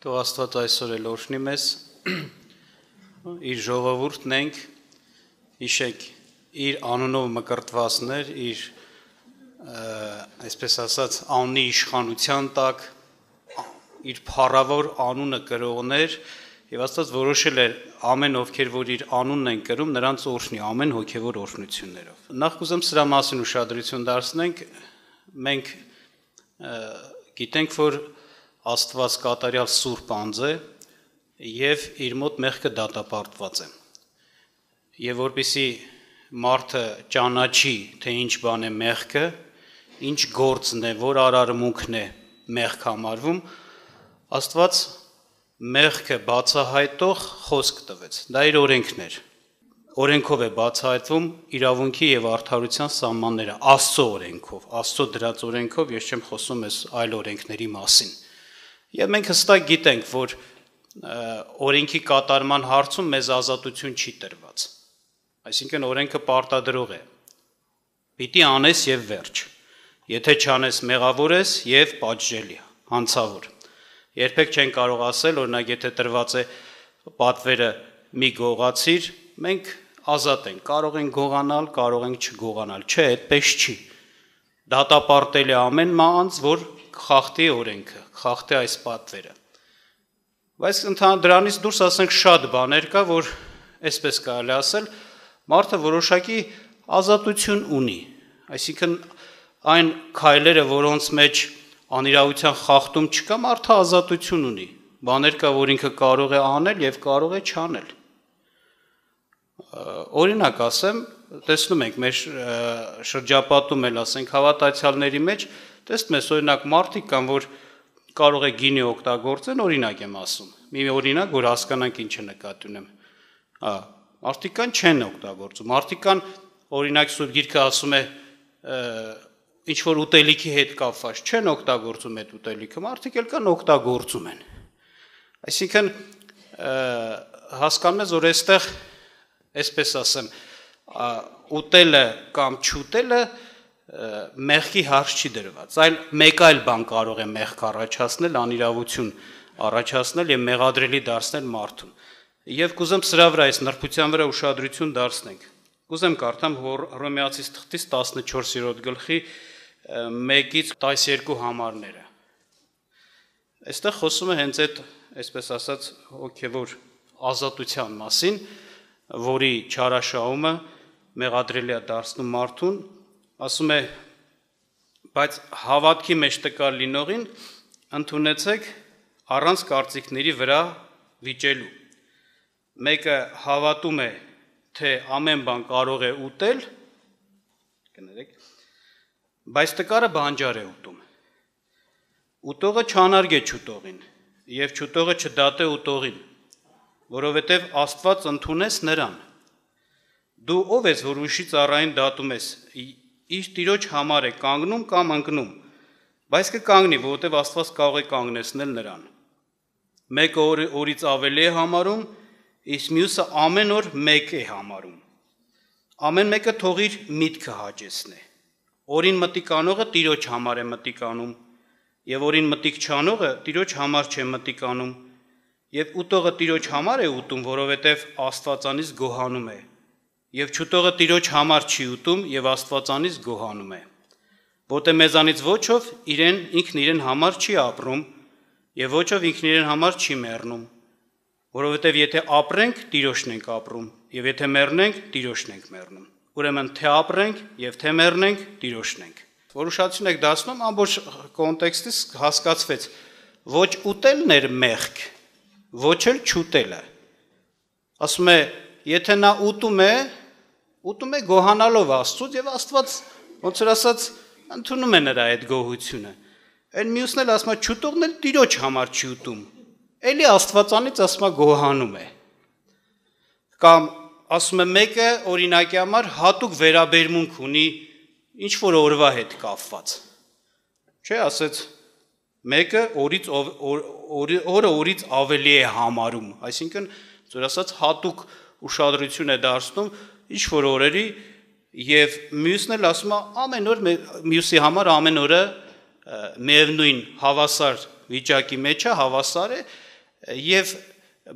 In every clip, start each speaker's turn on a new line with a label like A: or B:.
A: Թող Աստված այսօր էլ օրհնի մեզ, իր ժողովուրդն ենք, հիշեք, իր անունով մկրտվածներ, իր, այսպես ասած, անունի իշխանության տակ, իր փառավոր անունը կրողներ, եւ Աստված որոշել է ամեն ովքեր որ իր անունն են կրում, նրանց օրհնի ամեն հոգևոր օրհնություններով։ Նախ կուզեմ սրա մասին ուշադրություն դարձնենք, մենք գիտենք, որ Աստված կատարյալ սուրբ անձ է եւ իր մոտ մեղքը դատապարտված է։ Եվ որպեսզի մարդը ճանաչի, թե ինչ բան է մեղքը, ինչ գործն է, որ արարմունքն է մեղք համարվում, Աստված մեղքը բացահայտող խոսք տվեց։ Դա իր օրենքն էր։ Օրենքով է բացահայտվում իրավունքի եւ արդարության սահմանները, Աստծո օրենքով, Աստծո դրած օրենքով, ես չեմ խոսում այս այլ օրենքների մասին։ Եվ մենք հստակ գիտենք, որ օրենքի կատարման հարցում մեզ ազատություն չի տրված։ Այսինքն օրենքը պարտադրող է։ Պիտի անես եւ վերջ։ Եթե չանես, մեղավոր ես եւ պատժելի, հանցավոր։ Երբեք չեն կարող ասել, օրինակ, եթե տրված է պատվերը մի գողացիր, մենք ազատ ենք, կարող ենք գողանալ, կարող ենք չգողանալ։ Չէ, այդպես չի։ Դատապարտել է ամեն մանց, որ խախտի օրենքը, խախտի այս պատվերը։ Բայց դրանից դուրս ասենք շատ բաներ կա, որ այսպես կարելի ասել, մարդը որոշակի ազատություն ունի։ Այսինքն այն քայլերը, որոնց մեջ անիրավության խախտում չկա, մարդը ազատություն ունի։ Բաներ կա, որ ինքը կարող է անել եւ կարող է չանել։ Օրինակ ասեմ, տեսնում ենք մեր շրջապատում էլ ասենք հավատացյալների մեջ, տեսնում ես օրինակ մարդիկ կան, որ կարող է գինի օգտագործեն, օրինակ եմ ասում։ Մի օրինակ, որ հասկանանք ինչ նկատի ունեմ։ Մարդիկ կան չեն օգտագործում։ Մարդիկ կան, օրինակ Սուրբ Գիրքը ասում է, ինչ որ ուտելիքի հետ կապված չեն օգտագործում այդ ուտելիքը, մարդիկ էլ կան օգտագործում են։ Այսինքն հասկանում ես, որ այստեղ, այսպես ասեմ, ուտելը կամ չուտելը մեղքի հարց չի դրված, այլ մեկ այլ բան կարող է մեղք առաջացնել, անիրավություն առաջացնել եւ մեղադրելի դարձնել մարդուն։ Եվ կուզեմ սրա վրա այս նրբության վրա ուշադրություն դարձնենք։ Կուզեմ կարդամ Հռոմեացիս թղթից 14-րդ գլխի 1-ից 12 համարները։ Այստեղ խոսում է հենց այդ, այսպես ասած, հոգևոր ազատության մասին, որի չարաշահումը մեղադրելի է դարձնում մարդուն, ասում է, բայց հավատքի մեջ տկար լինողին ընդունեցեք առանց կարծիքների վրա վիճելու։ Մեկը հավատում է, թե ամեն բան կարող է ուտել, կներեք, բայց տկարը բանջար է ուտում։ Ուտողը չանարգ է չուտողին, եւ չուտողը չդատե ուտողին, որովհետև Աստված ընդունեց նրան։ Դու ով ես, որ ուրիշի ծառային դատում ես, իր տիրոջ համար է կանգնում կամ ընկնում, բայց կկանգնի, որովհետև Աստված կարող է կանգնեցնել նրան։ Մեկը օրից ավելի է համարում, իսկ մյուսը ամեն օր մեկ է համարում։ Ամեն մեկը թող իր միտքը հաճեցնի։ Օրին մտիկ անողը տիրոջ համար է մտիկ անում, եւ օրին մտիկ չանողը տիրոջ համար չէ մտիկ անում, եւ ուտողը տիրոջ համար է ուտում, որովհետև Աստվածանից գոհանում է, եւ չուտողը տիրոջ համար չի ուտում եւ Աստվածանից գոհանում է։ Որտե մեզանից ոչով ինքն իրեն համար չի ապրում, եւ ոչով ինքն իրեն համար չի մեռնում, որովհետև եթե ապրենք, տիրոջն ենք ապրում, եւ եթե մեռնենք, տիրոջն ենք մեռնում։ Ուրեմն թե ապրենք եւ թե մեռնենք, տիրոջն ենք։ Որ ուշադրություն եք դարձնում, ամբողջ կոնտեքստից հասկացվեց, ոչ ուտելն էր մեղք, ոչ էլ չուտելը։ Ասում է, եթե նա ուտում է գոհանալով Աստծուց եւ Աստված, ոնց որ ասած, ընդունում է նրա այդ գոհությունը։ Այն մյուսն էլ ասում է, չուտողն էլ տիրոջ համար չի ուտում։ Էլի Աստվածանից ասում է գոհանում է։ Կամ ասում է մեկը օրինակի համար հատուկ վերաբերմունք ունի ինչ որ օրվա հետ կապված։ Չէ, ասեց մեկը օրից ավելի է համարում, այսինքն ծոր ասած հատուկ ուշադրություն է դարձնում ինչ որ օրերի եւ մյուսն էլ ասում է ամեն օր մյուսի համար ամեն օրը միևնույն հավասար վիճակի մեջ է, հավասար է եւ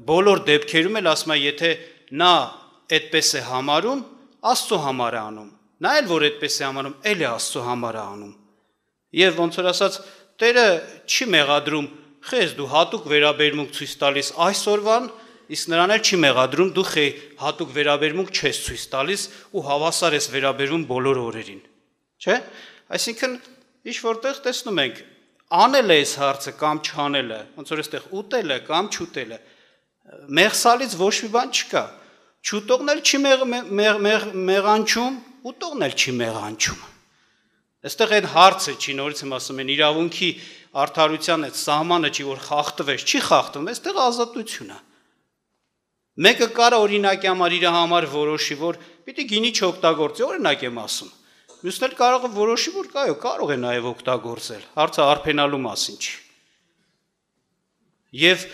A: բոլոր դեպքերում էլ ասում է, եթե նա այդպես է համարում, Աստծո համար է անում։ Նա էլ որ այդպես է համարում, էլ է Աստծո համար է անում։ Եվ ոնց որ ասած, Տերը չի մեղադրում, խես դու հատուկ վերաբերմունք ցույց տալիս այսօրվան, իսկ նրան էլ չի մեղադրում դու հատուկ վերաբերմունք չես ցույց տալիս ու հավասար ես վերաբերվում բոլոր օրերին։ Չէ՞։ Այսինքն ինչ որտեղ տեսնում ենք, անել է այս հարցը կամ չանելը, ոնց որ այստեղ ուտելը կամ չուտելը, մեղսալից ոչ մի բան չկա։ Չուտողն էլ չի մեղանչում, ուտողն էլ չի մեղանչում։ Այստեղ այդ հարցը չի, նորից եմ ասում, են իրավունքի արդարության այդ սահմանը չի, որ խախտվեց, չի խախտվում, այստեղ ազատություն է։ Մեկը կարա օրինակի համար իր համար որոշի, որ պիտի գինի չօգտագործի, օրինակ եմ ասում։ Մյուսն էլ կարող է որոշի, որ կարող է նաև օգտագործել, հարցը արփենալու մասին չի։ Եվ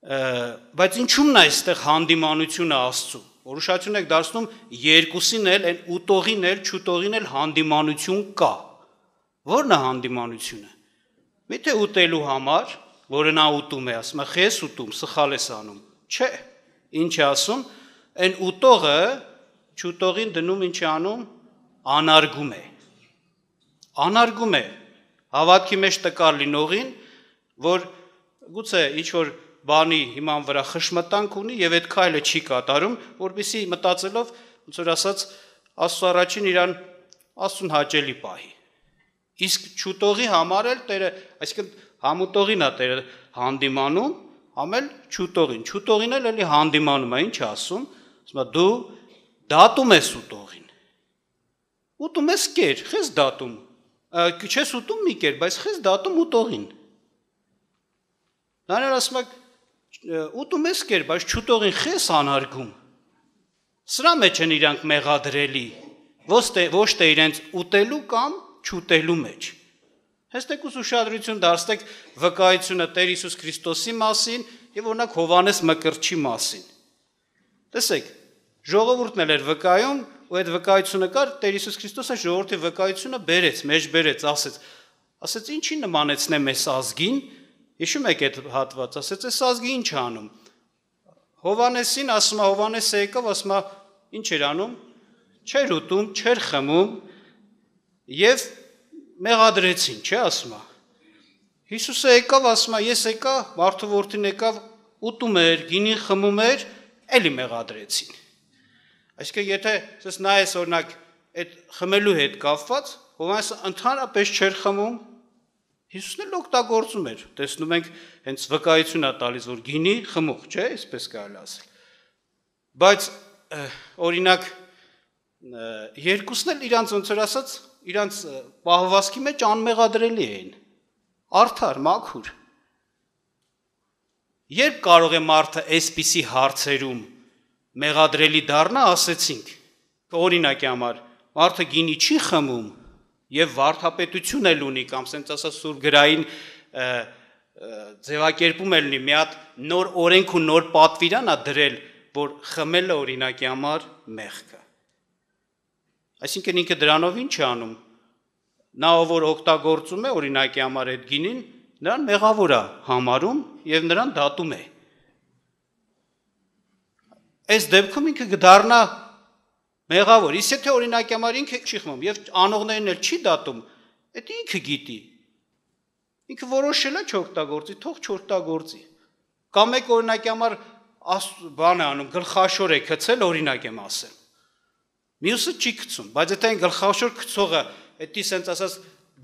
A: բայց ինչու՞մն է այստեղ հանդիմանությունը Աստծու։ Որ ուշադրություն եք դարձնում, երկուսին էլ, այն ուտողին էլ, չուտողին էլ հանդիմանություն կա։ Ո՞րն է հանդիմանությունը։ Միթե ուտելու համար, որը նա ուտում է, ասում է, խես ուտում, սխալ ես անում։ Չէ, ինչ է ասում, այն ուտողը չուտողին դնում ինչ է անում, անարգում է։ Անարգում է հավատքի մեջ տկար լինողին, որ գուցե ինչ որ բանի հիման վրա խշմտանք ունի եւ այդ քայլը չի կատարում, որպեսզի մտածելով, ոնց որ ասած, Աստծո առաջին իրան Աստծուն հաճելի պահի։ Իսկ չուտողի համար էլ Տերը, այսինքն համուտողին է Տերը հանդիմանում, համել չուտողին։ Չուտողին էլ էլի հանդիմանում է, ինչ ասում, ասում է դու դատում ես ուտողին։ Ուտում ես կեր, խես դատում։ Չես ուտում մի կեր, բայց խես դատում ուտողին։ Նրան ասում է ուտում ես կեր, բայց չուտողին խես անարգում։ Սրա մեջ են իրանք մեղադրելի, ոչ թե իրենց ուտելու կամ չուտելու մեջ։ Հեստեք ուշադրություն դարձնեք վկայությունը Տեր Հիսուս Քրիստոսի մասին եւ օրինակ Հովհաննես Մկրտչի մասին։ Տեսեք, ժողովուրդն էլ էր վկայում, ու այդ վկայությունը կար, Տեր Հիսուս Քրիստոսը ժողովրդի վկայությունը բերեց, մեջ բերեց, ասեց ինչի նմանեցնեմ այս ազգին։ Հիշում եք այդ հատված, ասեց այս ազգի ինչ է անում։ Հովհաննեսին ասում է, Հովհաննեսը եկավ, ասում է, ինչ էր անում։ Չէր ուտում, չէր խմում եւ մեղադրեցին, չէ՞ ասում է։ Հիսուսը եկավ, ասում է, ես եկա, մարդու որդին եկավ, ուտում էր, գինին խմում էր, էլի մեղադրեցին։ Այսինքն եթե ասես նայես օրինակ այդ խմելու հետ կապված, Հովհաննեսը ընդհանրապես չէր խմում, Հիսուսն էլ օգտագործում էր, տեսնում ենք, հենց վկայություն է տալիս, որ գինի խմող, չէ՞, այսպես կարելի ասել։ Բայց օրինակ երկուսն էլ իրանց ոնց որ ասած, իրանց պահվածքի մեջ անմեղադրելի էին, արդար, մաքուր։ Երբ կարող է մարդը այսպիսի հարցերում մեղադրելի դառնա, ասեցինք, օրինակի համար, մարդը գինի չի խմում եւ վարդապետություն էլ ունի կամ ասենց ասած սուրբ գրային ձևակերպում էլ ունի, մի հատ նոր օրենք ու նոր պատվիրան է դրել, որ խմելը օրինակի համար մեղք է։ Այսինքն ինքը դրանով ինչ է անում։ Նա որ օգտագործում է օրինակի համար այդ գինին, նրան մեղավոր է համարում եւ նրան դատում է։ Այս դեպքում ինքը կդառնա մեղավոր, իսկ եթե օրինակի համար ինքը չի խմում եւ անողներին էլ չի դատում, դա ինքը գիտի։ Ինքը որոշել է չօգտագործի, թող չօգտագործի։ Կամ մեկ օրինակի համար բան է անում, գլխաշոր է գցել, օրինակ եմ ասել։ Մյուսը չի գցում, բայց եթե այն գլխաշոր գցողը դա սենց ասած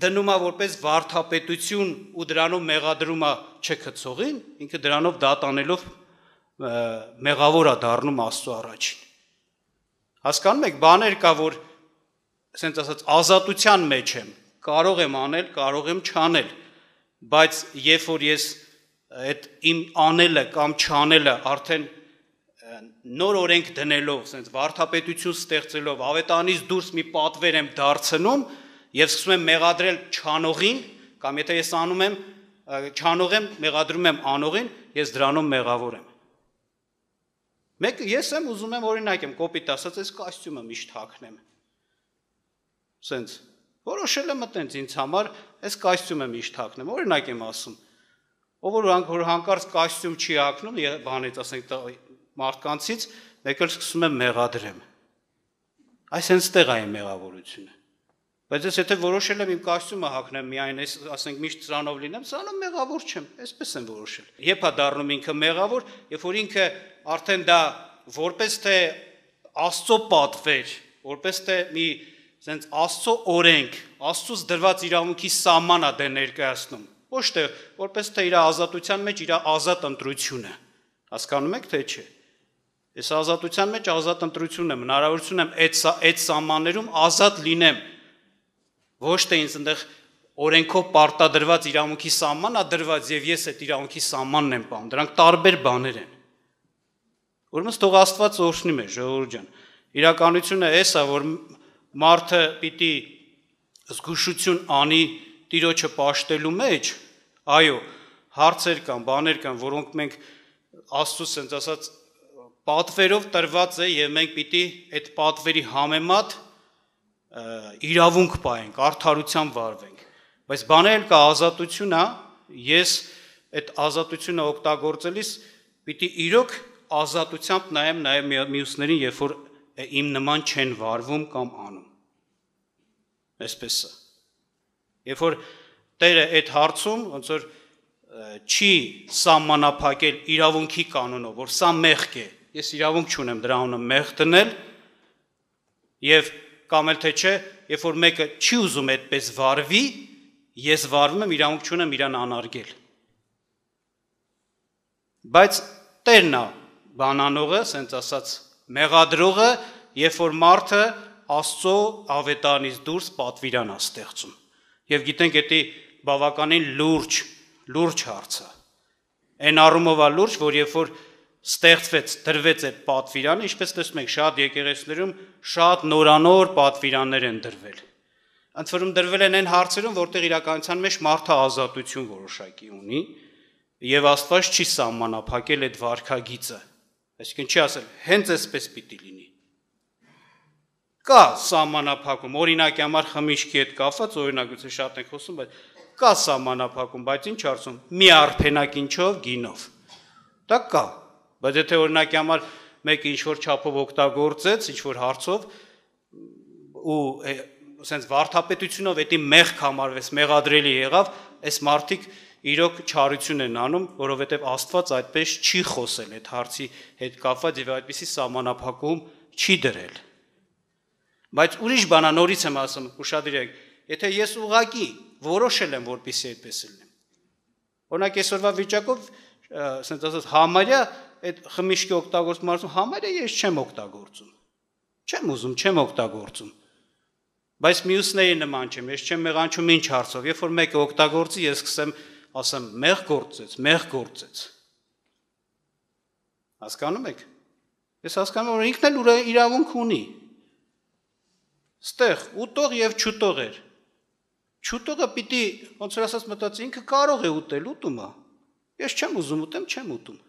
A: դնում է որպես վարդապետություն ու դրանով մեղադրում է չգցողին, ինքը դրանով դատանելով մեղավոր է դառնում Աստծո առաջին։ Հասկանում եք, բաներ կա, որ ասենց ասած ազատության մեջ եմ, կարող եմ անել, կարող եմ չանել, բայց երբ որ ես այդ իմ անելը կամ չանելը արդեն նոր օրենք դնելով, ասենց վարդապետություն ստեղծելով, ավետանից դուրս մի պատվեր եմ դարձնում եւ սկսում եմ մեղադրել չանողին, կամ եթե ես անում եմ չանող եմ, մեղադրում եմ անողին, ես դրանով մեղավոր եմ։ Մեկ ես եմ ուզում եմ օրինակ եմ կոպիտ ասած այս կոստյումը միշտ հագնեմ։ Սենց որոշել եմ այտենց ինձ համար այս կոստյումը միշտ հագնեմ, օրինակ եմ ասում։ ով որ հանկարծ կոստյում չի հագնում, բանից ասենք մարդկանցից, մեկ էլ սկսում եմ մեղադրեմ։ Այս հենց տեղ է մեղավորությունը։ Բայց ես եթե որոշել եմ իմ կոստյումը հագնեմ միայն այս, ասենք միշտ սրանով լինեմ, սրանով մեղավոր չեմ, այսպես եմ որոշել։ Երբ է դառնում ինքը մեղավոր, երբ որ ինքը արդեն դա որպես թե Աստծո պատվեր, որպես թե մի sense Աստծո օրենք, Աստծուց դրված իրավունքի սահման է դե ներկայացնում։ Ոչ թե որպես թե իր ազատության մեջ իր ազատ ընտրությունը։ Հասկանում եք թե չէ։ Ես ազատության մեջ ազատ ընտրություն եմ, հնարավորություն եմ այդ սահմաններում ազատ լինեմ։ Ոչ թե ինձ այնտեղ օրենքով պարտադրված իրավունքի սահման է դրված եւ ես այդ իրավունքի սահմանն եմ պահում։ Դրանք տարբեր բաներ են։ Ուրեմն թող Աստված օրհնի մեզ, ժողովուրդ ջան։ Իրականությունը էս է, որ մարդը պիտի զգուշություն անի Տիրոջը պաշտելու մեջ, այո, հարցեր կան, բաներ կան, որոնք մենք Աստծուց ասենց ասած պատվերով տրված է եւ մենք պիտի այդ պատվերի համեմատ իրավունք պահենք, արդարությամբ վարվենք։ Բայց բանել կա ազատություն է, ես այդ ազատությունը օգտագործելիս պիտի իրոք ազատությամբ նայեմ մյուսներին, երբ որ իմ նման չեն վարվում կամ անում։ Այսպես է։ Երբ որ Տերը այդ հարցում ոնց որ չի սահմանափակել իրավունքի կանոնով, որ սա մեղք է, ես իրավունք չունեմ դրա անունը մեղք դնել, եւ կամ էլ թե չէ, երբ որ մեկը չի ուզում այդպես վարվի, ես վարվում եմ, իրավունք չունեմ իրան անարգել։ Բայց Տերն է բանանողը, ասենց ասած, մեղադրողը, երբ որ մարդը Աստծո ավետարանից դուրս պատվիրան է ստեղծում։ Եվ գիտենք, դա բավականին լուրջ հարց է։ Այն առումով է լուրջ, որ երբ որ ստեղծվեց, դրվեց այդ պատվիրանը, ինչպես տեսնում եք, շատ եկեղեցիներում շատ նորանոր պատվիրաններ են դրվել։ Ընդ որում դրվել են այն հարցերում, որտեղ իրականության մեջ մարդը ազատություն որոշակի ունի, եւ Աստված չի սահմանափակել այդ վարքագիծը։ Այսինքն չի ասել, հենց այսպես պիտի լինի։ Կա սահմանափակում, օրինակի համար խմիչքի հետ կապված, օրինակություն շատ ենք խոսում, բայց կա սահմանափակում, բայց ինչ արծում, մի արփենակինչով գինով։ Դա կա, բայց եթե օրինակի համար մեկը ինչ-որ չափով օգտագործեց, ինչ-որ հարցով ու ասենց վարդապետությունով դա մեղք համարվեց, մեղադրելի եղավ, այս մարդիկ իրոք չարություն են անում, որովհետև Աստված այդպես չի խոսել այդ հարցի հետ կապված եւ այդպիսի սահմանափակում չի դրել։ Բայց ուրիշ բանա նորից եմ ասում, ուշադրեք, եթե ես ուղակի որոշել եմ, որպեսզի այդպես լինեմ։ Օրինակ այսօրվա վիճակով, ասենց ասած, համարյա այդ խմիչքի օգտագործում արվում, համարյա ես չեմ օգտագործում։ Չեմ ուզում, չեմ օգտագործում։ Բայց մյուսների նման չեմ, ես չեմ մեղանչում ինչ հարցով, երբ որ մեկը օգտագործի, ես սկսեմ ասեմ, մեղ գործեց։ Հասկանում եք։ Ես հասկանում եմ, որ ինքն էլ իրավունք ունի։ Ստեղ ուտող եւ չուտող էր։ Չուտողը պիտի, ոնց որ ասած մտածի, ինքը կարող է ուտել, ուտում է։ Ես չեմ ուզում ուտեմ, չեմ ուտում։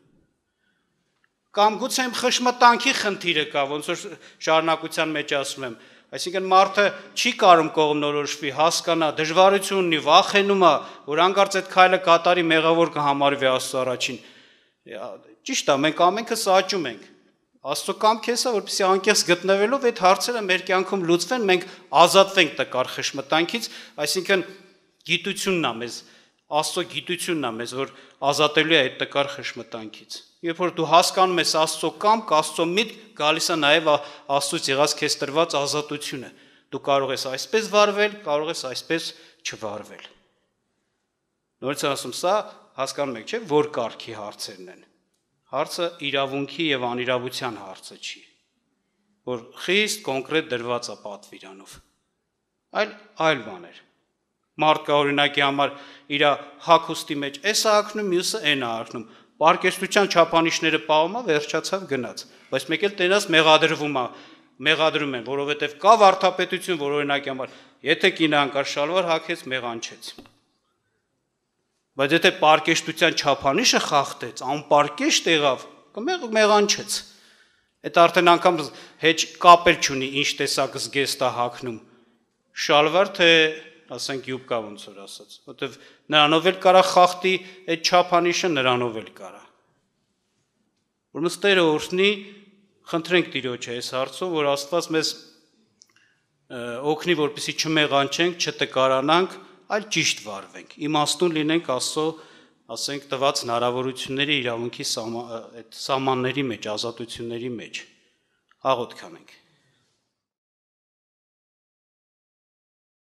A: Կամ գուցե իմ խշմտանքի խնդիրը կա, ոնց որ շարունակության մեջ ասում եմ, այսինքն մարդը չի կարող կողմնորոշվի, հասկանա, դժվարություն ունի, վախենում է, որ անկարծ այդ քայլը կատարի մեղավոր կհամարվի Աստծո առաջին։ Ճիշտ է, մենք ամենքս աճում ենք։ Աստծո կամքը է, որպեսզի անկեղծ գտնվելով այդ հարցերը մեր կյանքում լուծվեն, մենք ազատվենք տկար խշմտանքից, այսինքն գիտությունն է մեզ, Աստծո գիտությունն է մեզ, որ ազատելու է այդ տկար խշմտանքից։ Երբ որ դու հասկանում ես Աստծո կամք, Աստծո միտք, գալիս է նաև Աստծուց եղած քեզ տրված ազատությունը։ Դու կարող ես այսպես վարվել, կարող ես այսպես չվարվել։ Նորից ասում, սա հասկանում եք, չէ՞, որ կարգի հարցերն են։ Հարցը իրավունքի եւ անիրավության հարցը չի, որ խիստ կոնկրետ դրված է պատվիրանով։ Այլ բաներ։ Մարդ կա օրինակի համար իր հագուստի մեջ էս է ակնում, մյուսը այն է ակնում։ Պարկեստության չափանիշները պահում է, վերջացավ գնաց։ Բայց մեկ էլ տենաս մեղադրում են, որովհետև կա վարդապետություն, որ օրինակի համար, եթե կինը անկար շալվար հագեց, մեղանչեց։ Բայց եթե պարկեշտության չափանիշը խախտեց, անպարկեշտ եղավ, մեղանչեց։ Այդ արդեն անգամ հեչ կապ չունի ինչ տեսակ զգեստ է հագնում։ Շալվար թե ասենք յուբկա ոնց որ ասած, որտեվ նրանով էլ կարա խախտի այդ չափանիշը, նրանով էլ կարա։ Ուրեմն Տերը օրհնի, խնդրենք Տիրոջը այս հարցով, որ Աստված մեզ օգնի, որպեսզի չմեղանչենք, չտկարանանք, այլ ճիշտ վարվենք, իմաստուն լինենք Աստծո, ասենք, տված հնարավորությունների իրավունքի այդ սահմանների մեջ, ազատությունների մեջ։ Աղոթք անենք։